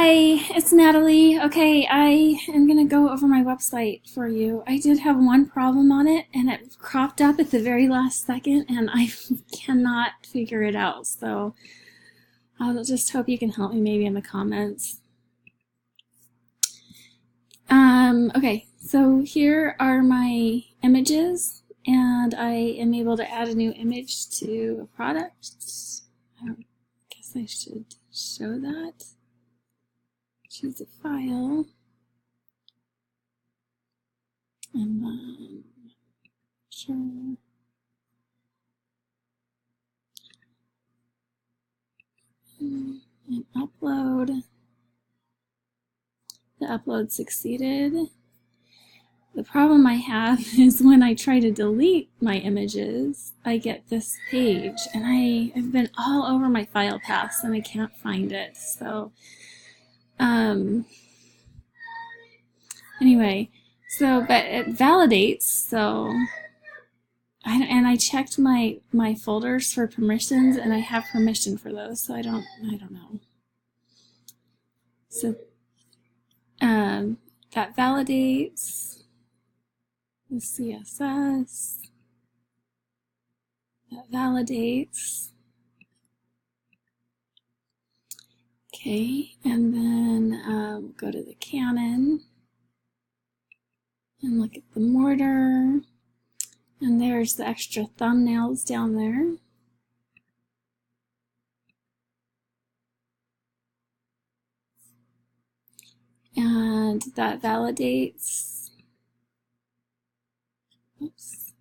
Hi, it's Natalie. Okay, I am gonna go over my website for you. I did have one problem on it and it cropped up at the very last second and I cannot figure it out. So I'll just hope you can help me maybe in the comments. Okay, so here are my images and I am able to add a new image to a product. I guess I should show that. Choose a file, and then sure. And upload. The upload succeeded. The problem I have is when I try to delete my images, I get this page, and I have been all over my file paths and I can't find it. So, anyway, but it validates, so I checked my folders for permissions and I have permission for those, so I don't know. So that validates the CSS. That validates. Okay, and then go to the Canon and look at the mortar. And there's the extra thumbnails down there. And that validates. Oops.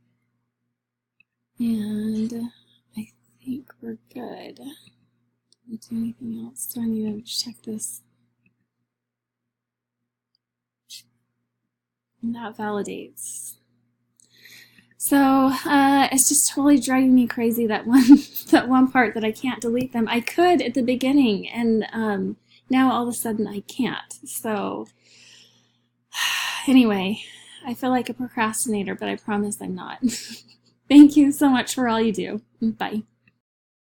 And I think we're good. Did we do anything else? Do I need to check this? And that validates. So it's just totally driving me crazy, that one part that I can't delete them. I could at the beginning, and now all of a sudden I can't. So anyway, I feel like a procrastinator, but I promise I'm not. Thank you so much for all you do. Bye.